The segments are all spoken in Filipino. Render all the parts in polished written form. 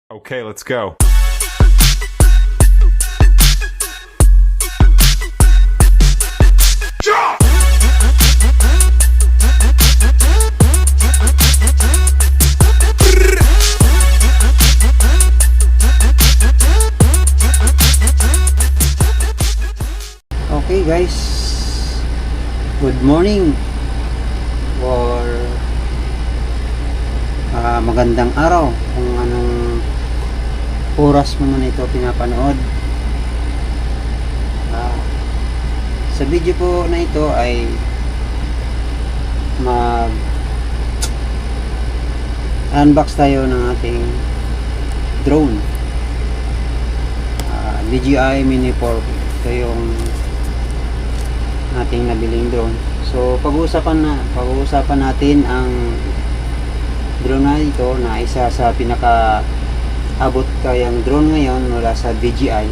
Okay, let's go. Okay guys, good morning or magandang araw kung anong oras mo man ito pinapanood. Sa video po na ito ay mag unbox tayo ng ating drone, DJI Mini 4K. Ito yung ating nabiling drone. So pag-uusapan natin ang drone na ito na isa sa pinaka abot kayang drone ngayon mula sa DJI,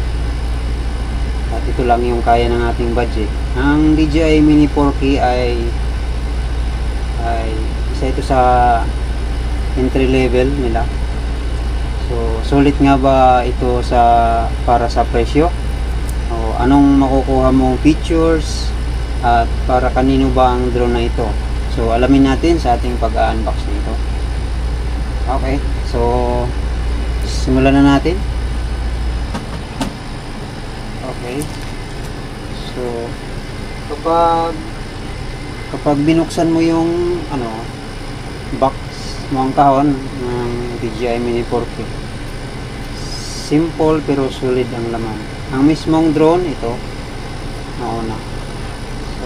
at ito lang yung kaya ng ating budget. Ang DJI Mini 4K ay isa ito sa entry level nila. So sulit nga ba ito para sa presyo? O anong makukuha mong features at para kanino ba ang drone na ito? So alamin natin sa ating pag-unbox nito. Okay, so simulan na natin. Okay, so kapag binuksan mo yung box mo, ang kahon ng DJI Mini 4K, simple pero solid ang laman. Ang mismong drone ito nauna. So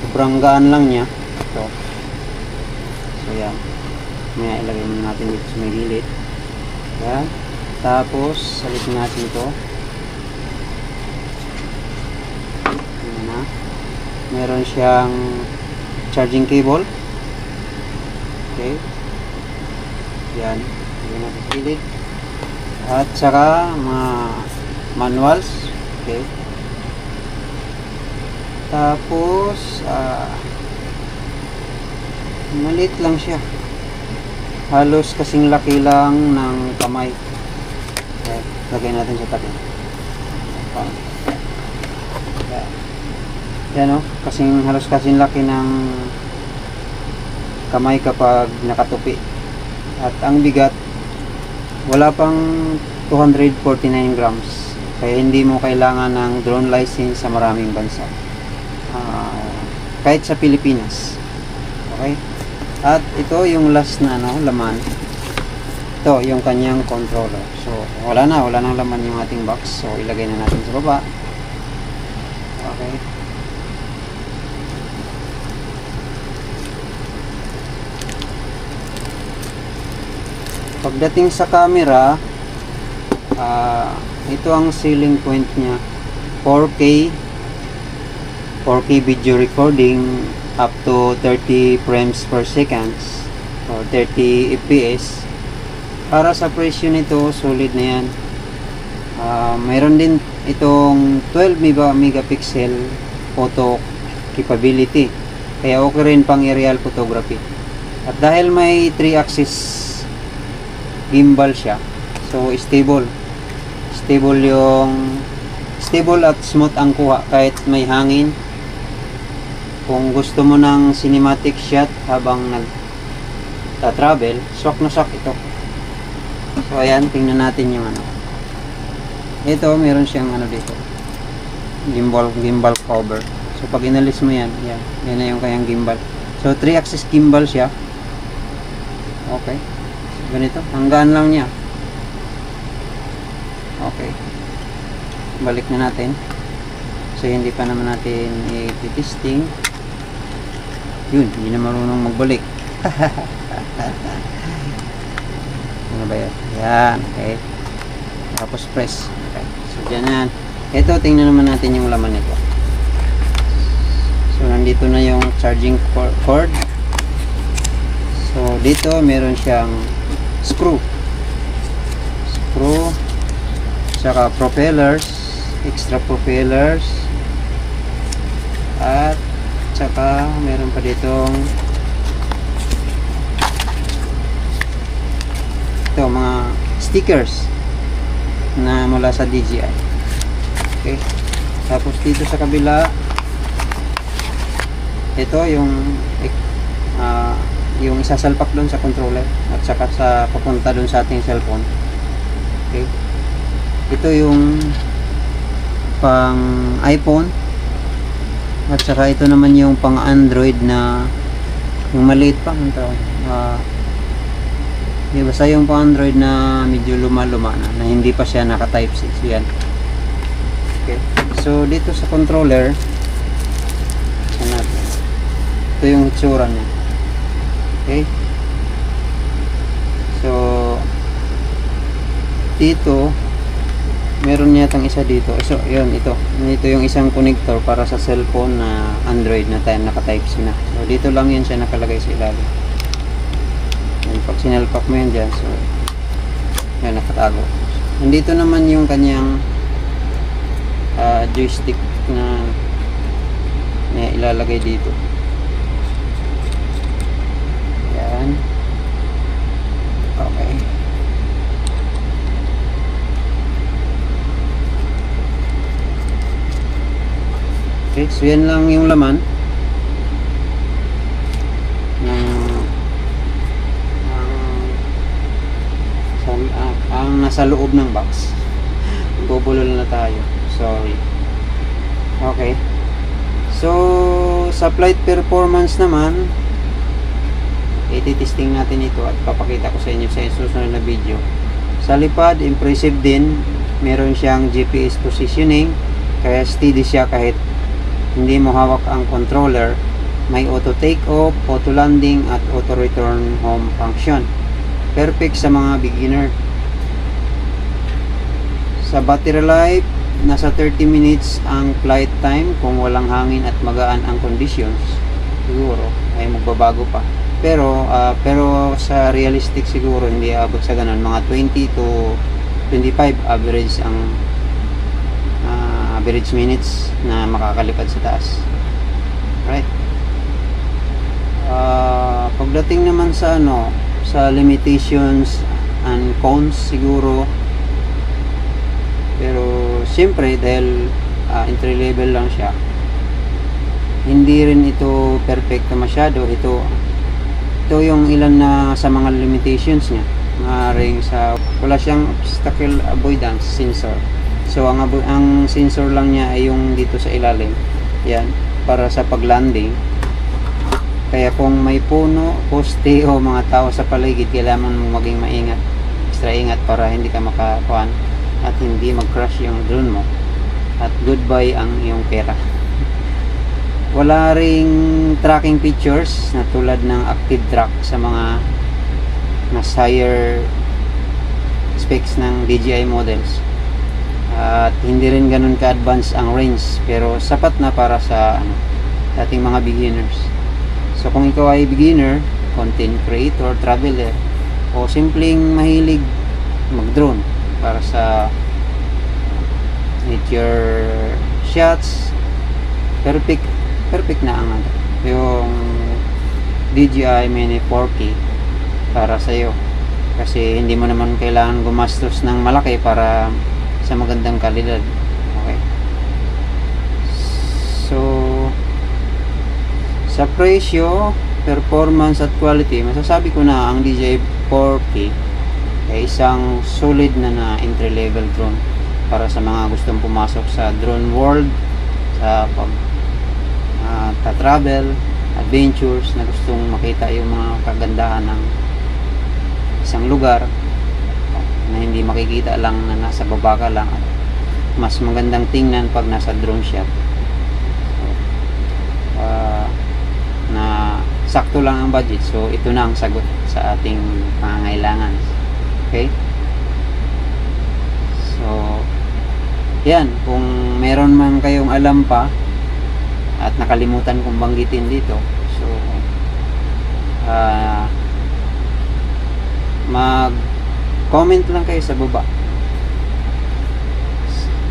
sobrang gaan lang niya ito. So yan, may ilagay muna natin dito sa may gilid. Yan. Tapos salitin natin ito. Yan na. Meron siyang charging cable. Okay, yan, ilagay natin sa gilid. At saka mga manuals. Okay. Tapos maliit lang siya, halos kasing laki lang ng kamay. Okay, lagay natin sa tabi. Yan, halos kasing laki ng kamay kapag nakatupi. At ang bigat, wala pang 249 grams. Kaya hindi mo kailangan ng drone license sa maraming bansa, kahit sa Pilipinas. Okay. At ito yung last na laman. Ito yung kanyang controller. So wala nang laman yung ating box. So ilagay na natin sa baba. Okay. Pagdating sa camera, ito ang selling point niya. 4K video recording up to 30 frames per second or 30 fps. Para sa presyo nito, solid na yan. Mayroon din itong 12 megapixel photo capability, kaya okay rin pang aerial photography. At dahil may 3-axis gimbal siya, so stable at smooth ang kuha kahit may hangin. Kung gusto mo ng cinematic shot habang nagta-travel, swak na swak ito. So ayan, tingnan natin yung ito, meron siyang dito, gimbal cover. So pag inalis mo yan na yung kanyang gimbal. So 3-axis gimbal siya. Okay, ganito, hanggaan lang niya. Okay, balik na natin. So hindi pa naman natin i-testing. Yun, hindi na marunong magbalik. Ano ba yan? Yan, okay. Tapos press. Okay, so dyan yan. Ito, tingnan naman natin yung laman nito. So nandito na yung charging cord. So dito meron siyang screw, saka propellers, extra propellers, at saka meron pa ditong ito, mga stickers na mula sa DJI. Okay. Tapos dito sa kabila, ito yung isasalpak doon sa controller at saka sa papunta doon sa ating cellphone. Okay. Ito yung pang iPhone at saka ito naman yung pang Android na yung maliit pa ang tawag. Basta yung pang Android na medyo luma-luma na hindi pa siya naka type C. So yan. Okay. So dito sa controller, ito yung itsura niya. Okay. So dito meron yatang isa dito. So yun, ito yung isang connector para sa cellphone na Android na naka type C na. So dito lang yan siya nakalagay sa ilalim. And pag sinalpak mo yan dyan, so yan, nakatago. Nandito naman yung kanyang joystick na ilalagay dito. Yan. Okay. Okay, so yan lang yung laman ang nasa loob ng box. Bubulol na tayo. Sorry. Okay. So, sa flight performance naman, ititesting natin ito at papakita ko sa inyo sa susunod na video. Sa lipad, impressive din. Meron siyang GPS positioning, kaya steady siya kahit hindi mo hawak ang controller. May auto take off, auto landing at auto return home function. Perfect sa mga beginner. Sa battery life, nasa 30 minutes ang flight time kung walang hangin at magaan ang conditions. Siguro ay magbabago pa. Pero sa realistic siguro hindi abot sa ganun, mga 20 to 25 average ang average minutes na makakalipad sa taas. Right. Pagdating naman sa sa limitations and cons siguro, pero siyempre dahil entry level lang siya, hindi rin ito perfecto masyado. Ito yung ilan na sa mga limitations niya. Maaaring wala siyang obstacle avoidance sensor. So ang sensor lang niya ay yung dito sa ilalim. Yan, para sa paglanding. Kaya kung may puno, poste o mga tao sa paligid, kailangan mong maging maingat, extra ingat para hindi ka makakuan at hindi mag-crash yung drone mo. At goodbye ang iyong pera. Wala ring tracking features na tulad ng active track sa mga mas higher specs ng DJI models. At hindi rin ganun ka-advance ang range, pero sapat na para sa ating mga beginners. So kung ikaw ay beginner, content creator, traveler, o simpleng mahilig mag-drone para sa nature shots, perfect na ang yung DJI Mini 4K para sa iyo, kasi hindi mo naman kailangan gumastos ng malaki para sa magandang kalidad. Okay, so sa presyo, performance at quality, masasabi ko na ang DJI 4K ay isang solid na entry level drone para sa mga gustong pumasok sa drone world, sa travel, adventures, na gustong makita yung mga kagandahan ng isang lugar na hindi makikita lang na nasa baba ka lang, at mas magandang tingnan pag nasa drone shot. Na sakto lang ang budget, so ito na ang sagot sa ating pangangailangan. Okay, so yan, kung meron man kayong alam pa at nakalimutan kong banggitin dito, so mag comment lang kayo sa baba.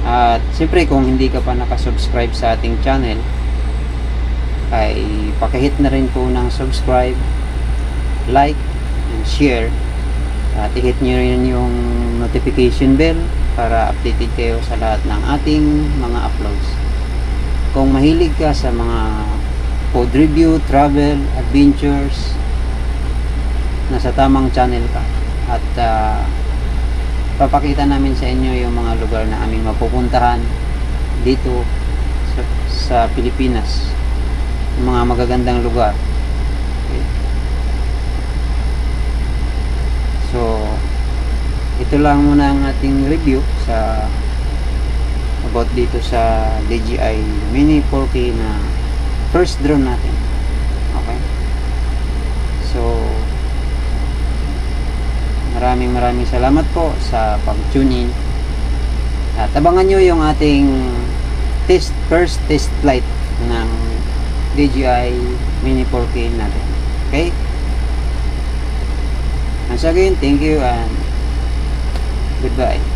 At siyempre kung hindi ka pa nakasubscribe sa ating channel, ay pakihit na rin po ng subscribe, like, and share At i-hit nyo rin yung notification bell para updated kayo sa lahat ng ating mga uploads. Kung mahilig ka sa mga food review, travel, adventures, nasa tamang channel ka. At papakita namin sa inyo yung mga lugar na aming mapupuntahan dito sa Pilipinas. Yung mga magagandang lugar. Okay. So, ito lang muna ang ating review sa about dito sa DJI Mini 4K na first drone natin. Okay. So, maraming salamat po sa pag-tune in. At abangan nyo yung ating first test flight ng DJI Mini 4K natin. Okay? Once again, thank you and goodbye.